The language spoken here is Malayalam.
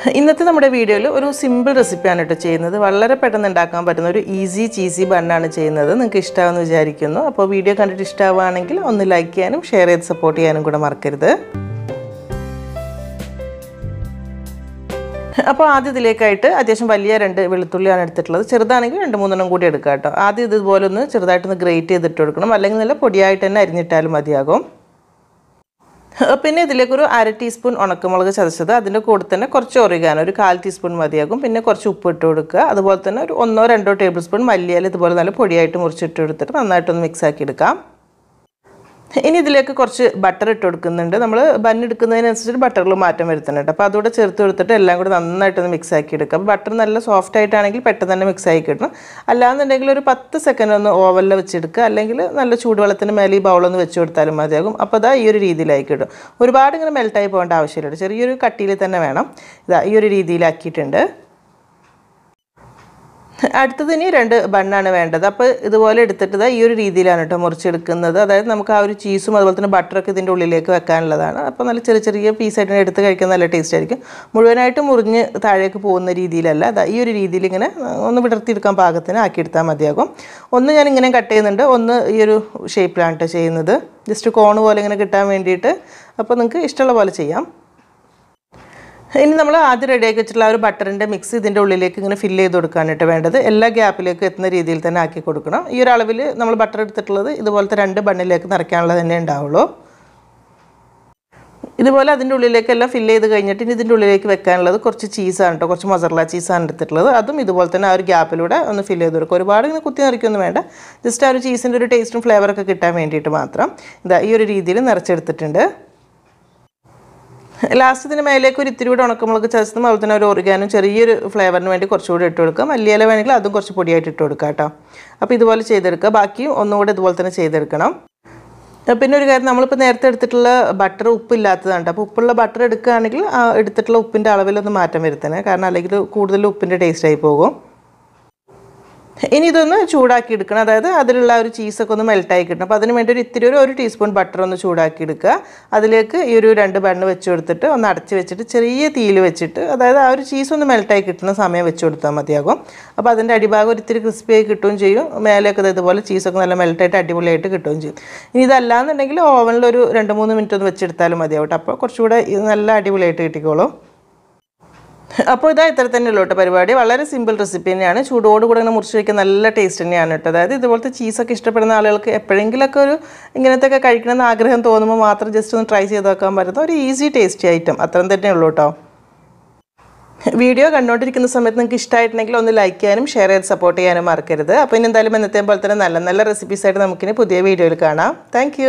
ഇന്നത്തെ നമ്മുടെ വീഡിയോയിൽ ഒരു സിമ്പിൾ റെസിപ്പിയാണ് കേട്ടോ ചെയ്യുന്നത്. വളരെ പെട്ടെന്ന് ഉണ്ടാക്കാൻ പറ്റുന്ന ഒരു ഈസി ചീസി ബണ്ണാണ് ചെയ്യുന്നത്. നിങ്ങൾക്ക് ഇഷ്ടമാണെന്ന് വിചാരിക്കുന്നു. അപ്പോൾ വീഡിയോ കണ്ടിട്ട് ഇഷ്ടമാവുകയാണെങ്കിൽ ഒന്ന് ലൈക്ക് ചെയ്യാനും ഷെയർ ചെയ്ത് സപ്പോർട്ട് ചെയ്യാനും കൂടെ മറക്കരുത്. അപ്പോൾ ആദ്യം ഇതിലേക്കായിട്ട് അത്യാവശ്യം വലിയ 2 വെളുത്തുള്ളിയാണ് എടുത്തിട്ടുള്ളത്. ചെറുതാണെങ്കിൽ 2-3 കൂടി എടുക്കാം കേട്ടോ. ആദ്യം ഇതുപോലെ ഒന്ന് ചെറുതായിട്ടൊന്ന് ഗ്രേറ്റ് ചെയ്തിട്ട് കൊടുക്കണം, അല്ലെങ്കിൽ നല്ല പൊടിയായിട്ട് തന്നെ അരിഞ്ഞിട്ടാലും മതിയാകും. പിന്നെ ഇതിലേക്ക് ഒരു 1/2 ടീസ്പൂൺ ഉണക്കമുളക് ചതച്ചത്, അതിൻ്റെ കൂടെ തന്നെ കുറച്ച് ഒറിഗാനോ ഒരു 1/4 ടീസ്പൂൺ മതിയാകും. പിന്നെ കുറച്ച് ഉപ്പ് ഇട്ട് കൊടുക്കുക. അതുപോലെ തന്നെ ഒരു 1-2 ടേബിൾ സ്പൂൺ മല്ലിയില ഇതുപോലെ നല്ല പൊടിയായിട്ട് മുറിച്ചിട്ട് കൊടുത്തിട്ട് നന്നായിട്ടൊന്ന് മിക്സ് ആക്കി എടുക്കാം. ഇനി ഇതിലേക്ക് കുറച്ച് ബട്ടർ ഇട്ട് കൊടുക്കുന്നുണ്ട്. നമ്മൾ ബണ്ണെടുക്കുന്നതിനനുസരിച്ച് ബട്ടറിൽ മാറ്റം വരുത്തുന്നുണ്ട്. അപ്പോൾ അതുകൂടെ ചേർത്ത് കൊടുത്തിട്ട് എല്ലാം കൂടെ നന്നായിട്ടൊന്ന് മിക്സ് ആക്കി എടുക്കുക. അപ്പോൾ ബട്ടർ നല്ല സോഫ്റ്റ് ആയിട്ടാണെങ്കിൽ പെട്ടെന്ന് തന്നെ മിക്സ് ആക്കി കിട്ടണം. അല്ലാന്നുണ്ടെങ്കിൽ ഒരു 10 സെക്കൻഡ് ഒന്ന് ഓവനിൽ വെച്ചെടുക്കുക, അല്ലെങ്കിൽ നല്ല ചൂടുവെള്ളത്തിന് മേലെ ഈ ബൗളൊന്ന് വെച്ച് കൊടുത്താലും മതിയാകും. അപ്പോൾ അതാ ഈ ഒരു രീതിയിലായി കിട്ടും. ഒരുപാട് ഇങ്ങനെ മെൽട്ടായി പോകേണ്ട ആവശ്യമില്ല, ചെറിയൊരു കട്ടിയിൽ തന്നെ വേണം. ഇതാ ഈ ഒരു രീതിയിലാക്കിയിട്ടുണ്ട്. അടുത്തത് ഇനി 2 ബണ്ണാണ് വേണ്ടത്. അപ്പോൾ ഇതുപോലെ എടുത്തിട്ട് ഈ ഒരു രീതിയിലാണ് കേട്ടോ മുറിച്ചെടുക്കുന്നത്. അതായത് നമുക്ക് ആ ഒരു ചീസും അതുപോലെ തന്നെ ബട്ടറൊക്കെ ഇതിൻ്റെ ഉള്ളിലേക്ക് വെക്കാനുള്ളതാണ്. അപ്പോൾ നല്ല ചെറിയ ചെറിയ പീസായിട്ട് എടുത്ത് കഴിക്കാൻ നല്ല ടേസ്റ്റ് ആയിരിക്കും. മുഴുവനായിട്ട് മുറിഞ്ഞ് താഴേക്ക് പോകുന്ന രീതിയിലല്ല, അതാ ഈ ഒരു രീതിയിൽ ഇങ്ങനെ ഒന്ന് വിടർത്തിയെടുക്കാൻ പാകത്തിന് ആക്കിയെടുത്താൽ മതിയാകും. ഒന്ന് ഞാൻ ഇങ്ങനെ കട്ട് ചെയ്യുന്നുണ്ട്, ഒന്ന് ഈ ഒരു ഷേപ്പിലാണ് കേട്ടോ ചെയ്യുന്നത്. ജസ്റ്റ് കോണ് പോലെ ഇങ്ങനെ കിട്ടാൻ വേണ്ടിയിട്ട്. അപ്പോൾ നിങ്ങൾക്ക് ഇഷ്ടമുള്ള പോലെ ചെയ്യാം. ഇനി നമ്മൾ ആദ്യം റെഡിയാക്കി വെച്ചിട്ടുള്ള ആ ഒരു ബട്ടറിൻ്റെ മിക്സ് ഇതിൻ്റെ ഉള്ളിലേക്ക് ഇങ്ങനെ ഫില്ല് ചെയ്ത് കൊടുക്കാനായിട്ട് വേണ്ടത്. എല്ലാ ഗ്യാപ്പിലേക്കും എത്തുന്ന രീതിയിൽ തന്നെ ആക്കി കൊടുക്കണം. ഈ ഒരു അളവിൽ നമ്മൾ ബട്ടർ എടുത്തിട്ടുള്ളത് ഇതുപോലത്തെ 2 ബണ്ണിലേക്ക് നിറയ്ക്കാനുള്ളത് തന്നെ ഉണ്ടാവുള്ളൂ. ഇതുപോലെ അതിൻ്റെ ഉള്ളിലേക്കെല്ലാം ഫില്ല് ചെയ്ത് കഴിഞ്ഞിട്ട് ഇനി ഇതിൻ്റെ ഉള്ളിലേക്ക് വെക്കാനുള്ളത് കുറച്ച് ചീസാണ് കേട്ടോ, കുറച്ച് മസാല ചീസാണ് എടുത്തിട്ടുള്ളത്. അതും ഇതുപോലെ തന്നെ ആ ഒരു ഗ്യാപ്പിലൂടെ ഒന്ന് ഫില്ല് ചെയ്ത് കൊടുക്കുക. ഒരുപാട് ഇങ്ങനെ കുത്തി നിറയ്ക്കൊന്നും വേണ്ട, ജസ്റ്റ് ആ ഒരു ചീസിൻ്റെ ഒരു ടേസ്റ്റും ഫ്ലേവറൊക്കെ കിട്ടാൻ വേണ്ടിയിട്ട് മാത്രം. ഇതാ ഈ ഒരു രീതിയിൽ നിറച്ചെടുത്തിട്ടുണ്ട്. ലാസ്റ്റ് ഇതിന് മേലേക്ക് ഒരു ഇത്തിരി കൂടെ ഉണക്കമുളക് ചതച്ചതും അതുപോലെ തന്നെ ഒരു ഓറിഗാനും ചെറിയൊരു ഫ്ലേവറിന് വേണ്ടി കുറച്ചുകൂടി ഇട്ട് കൊടുക്കുക. മല്ലിയില വേണമെങ്കിൽ അതും കുറച്ച് പൊടിയായിട്ട് ഇട്ട് കൊടുക്കുക കേട്ടോ. അപ്പോൾ ഇതുപോലെ ചെയ്തെടുക്കുക. ബാക്കിയും ഒന്നുകൂടെ ഇതുപോലെ തന്നെ ചെയ്തെടുക്കണം. പിന്നെ ഒരു കാര്യം, നമ്മളിപ്പോൾ നേരത്തെ എടുത്തിട്ടുള്ള ബട്ടർ ഉപ്പില്ലാത്തതാണ്. അപ്പോൾ ഉപ്പുള്ള ബട്ടർ എടുക്കുകയാണെങ്കിൽ എടുത്തിട്ടുള്ള ഉപ്പിൻ്റെ അളവിലൊന്ന് മാറ്റം വരുത്തണേ, കാരണം അല്ലെങ്കിൽ കൂടുതൽ ഉപ്പിൻ്റെ ടേസ്റ്റായി പോകും. ഇനി ഇതൊന്ന് ചൂടാക്കി എടുക്കണം, അതായത് അതിലുള്ള ഒരു ചീസൊക്കെ ഒന്ന് മെൽട്ടായി കിട്ടണം. അപ്പോൾ അതിന് വേണ്ടി ഒരു 1 ടീസ്പൂൺ ബട്ടർ ഒന്ന് ചൂടാക്കി എടുക്കുക. അതിലേക്ക് ഈ ഒരു 2 ബണ്ണ് വെച്ച് കൊടുത്തിട്ട് ഒന്ന് അടച്ച് വെച്ചിട്ട് ചെറിയ തീയിൽ വെച്ചിട്ട്, അതായത് ആ ഒരു ചീസ് ഒന്ന് മെൽട്ടായി കിട്ടുന്ന സമയം വെച്ച് കൊടുത്താൽ മതിയാകും. അപ്പോൾ അതിൻ്റെ അടിഭാഗം ഒരു ഇത്തിരി ക്രിസ്പിയായി കിട്ടുകയും ചെയ്യും, മേലെയൊക്കെ ഇതുപോലെ ചീസൊക്കെ നല്ല മെൽട്ടായിട്ട് അടിപൊളിയായിട്ട് കിട്ടുകയും ചെയ്യും. ഇനി ഇതല്ലാന്നുണ്ടെങ്കിൽ ഓവനിൽ ഒരു 2-3 മിനിറ്റ് ഒന്ന് വെച്ചെടുത്താലും മതിയാവും. അപ്പോൾ കുറച്ചുകൂടെ നല്ല അടിപൊളിയായിട്ട് കിട്ടിക്കോളും. അപ്പോൾ ഇതാ ഇത്ര തന്നെ ഉള്ളൂ കേട്ടോ പരിപാടി. വളരെ സിമ്പിൾ റെസിപ്പി തന്നെയാണ്. ചൂടോടുകൂടെ ഇങ്ങനെ മുറിച്ച് വയ്ക്കാൻ നല്ല ടേസ്റ്റ് തന്നെയാണ് കേട്ടോ. അതായത് ഇതുപോലത്തെ ചീസൊക്കെ ഇഷ്ടപ്പെടുന്ന ആളുകൾക്ക് എപ്പോഴെങ്കിലൊക്കെ ഒരു ഇങ്ങനത്തെയൊക്കെ കഴിക്കണമെന്ന് ആഗ്രഹം തോന്നുമ്പോൾ മാത്രം ജസ്റ്റ് ഒന്ന് ട്രൈ ചെയ്ത് നോക്കാൻ പറ്റുന്ന ഒരു ഈസി ടേസ്റ്റി ഐറ്റം അത്ര തന്നെ ഉള്ളൂ കേട്ടോ. വീഡിയോ കണ്ടുകൊണ്ടിരിക്കുന്ന സമയത്ത് നിങ്ങൾക്ക് ഇഷ്ടമായിട്ടുണ്ടെങ്കിൽ ഒന്ന് ലൈക്ക് ചെയ്യാനും ഷെയർ ചെയ്ത് സപ്പോർട്ട് ചെയ്യാനും മറക്കരുത്. അപ്പോൾ ഇനി എന്തായാലും എന്നത്തെ പോലെ തന്നെ നല്ല നല്ല റെസിപ്പീസായിട്ട് നമുക്കിനി പുതിയ വീഡിയോയിൽ കാണാം. താങ്ക്